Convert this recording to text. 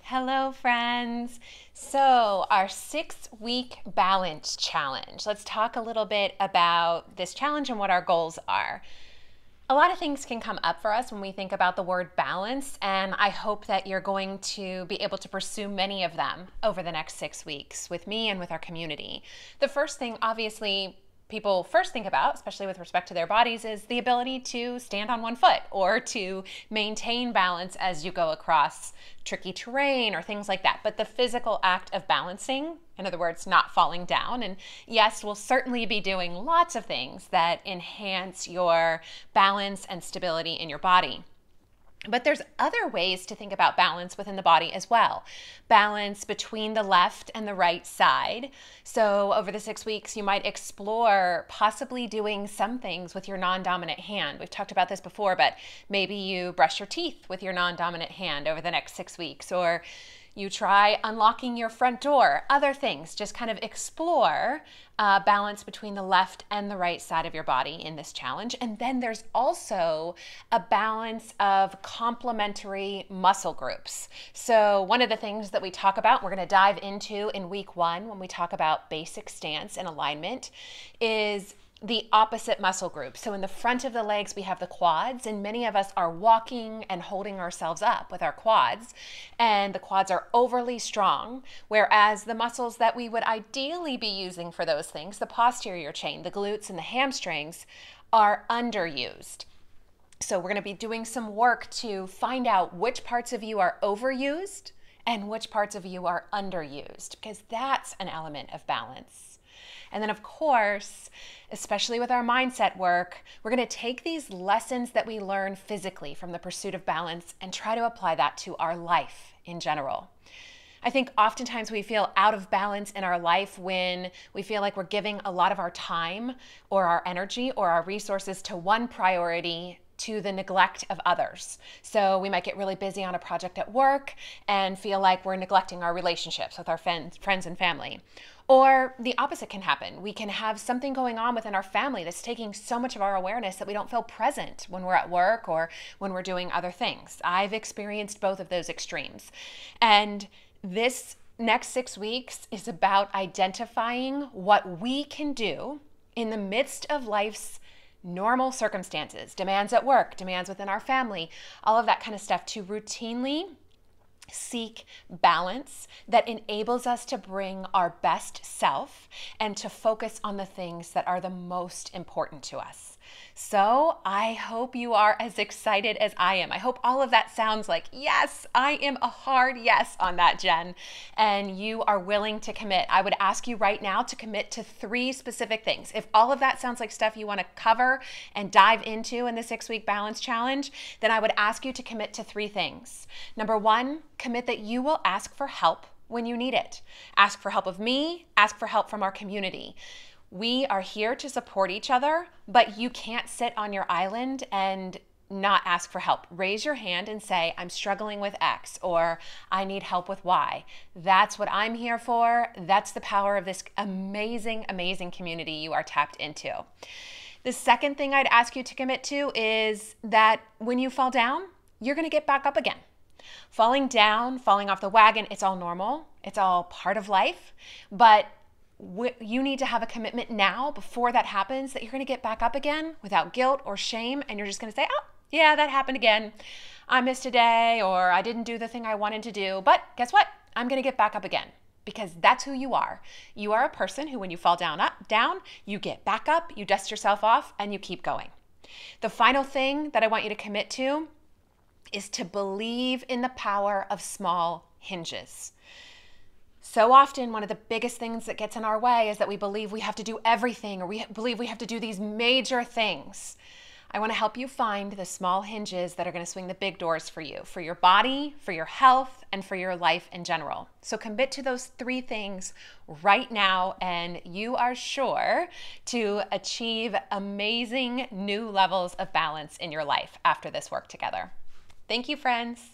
Hello, friends. So, our 6-week balance challenge. Let's talk a little bit about this challenge and what our goals are. A lot of things can come up for us when we think about the word balance, and I hope that you're going to be able to pursue many of them over the next 6 weeks with me and with our community. The first thing, obviously, people first think about, especially with respect to their bodies, is the ability to stand on one foot or to maintain balance as you go across tricky terrain or things like that. But the physical act of balancing, in other words, not falling down, and yes, we'll certainly be doing lots of things that enhance your balance and stability in your body. But there's other ways to think about balance within the body as well. Balance between the left and the right side. So over the 6 weeks, you might explore possibly doing some things with your non-dominant hand. We've talked about this before, but maybe you brush your teeth with your non-dominant hand over the next 6 weeks, or you try unlocking your front door, other things. Just kind of explore balance between the left and the right side of your body in this challenge. And then there's also a balance of complementary muscle groups. So one of the things that we talk about, we're going to dive into in week 1 when we talk about basic stance and alignment, is the opposite muscle group. So in the front of the legs, we have the quads, and many of us are walking and holding ourselves up with our quads, and the quads are overly strong, whereas the muscles that we would ideally be using for those things, the posterior chain, the glutes and the hamstrings, are underused. So we're going to be doing some work to find out which parts of you are overused and which parts of you are underused, because that's an element of balance. And then, of course, especially with our mindset work, we're going to take these lessons that we learn physically from the pursuit of balance and try to apply that to our life in general. I think oftentimes we feel out of balance in our life when we feel like we're giving a lot of our time or our energy or our resources to one priority to the neglect of others. So we might get really busy on a project at work and feel like we're neglecting our relationships with our friends and family. Or the opposite can happen. We can have something going on within our family that's taking so much of our awareness that we don't feel present when we're at work or when we're doing other things. I've experienced both of those extremes. And this next 6 weeks is about identifying what we can do in the midst of life's normal circumstances, demands at work, demands within our family, all of that kind of stuff, to routinely seek balance that enables us to bring our best self and to focus on the things that are the most important to us. So I hope you are as excited as I am. I hope all of that sounds like, yes, I am a hard yes on that, Jen, and you are willing to commit. I would ask you right now to commit to 3 specific things. If all of that sounds like stuff you want to cover and dive into in the 6-week balance challenge, then I would ask you to commit to 3 things. Number 1, commit that you will ask for help when you need it. Ask for help of me, ask for help from our community. We are here to support each other, but you can't sit on your island and not ask for help. Raise your hand and say, I'm struggling with X, or I need help with Y. That's what I'm here for. That's the power of this amazing, amazing community you are tapped into. The second thing I'd ask you to commit to is that when you fall down, you're going to get back up again. Falling down, falling off the wagon, it's all normal. It's all part of life, but you need to have a commitment now before that happens that you're going to get back up again without guilt or shame, and you're just going to say, oh, yeah, that happened again. I missed a day, or I didn't do the thing I wanted to do, but guess what? I'm going to get back up again, because that's who you are. You are a person who, when you fall down, you get back up, you dust yourself off, and you keep going. The final thing that I want you to commit to is to believe in the power of small hinges. So often, one of the biggest things that gets in our way is that we believe we have to do everything, or we believe we have to do these major things. I want to help you find the small hinges that are going to swing the big doors for you, for your body, for your health, and for your life in general. So commit to those 3 things right now, and you are sure to achieve amazing new levels of balance in your life after this work together. Thank you, friends.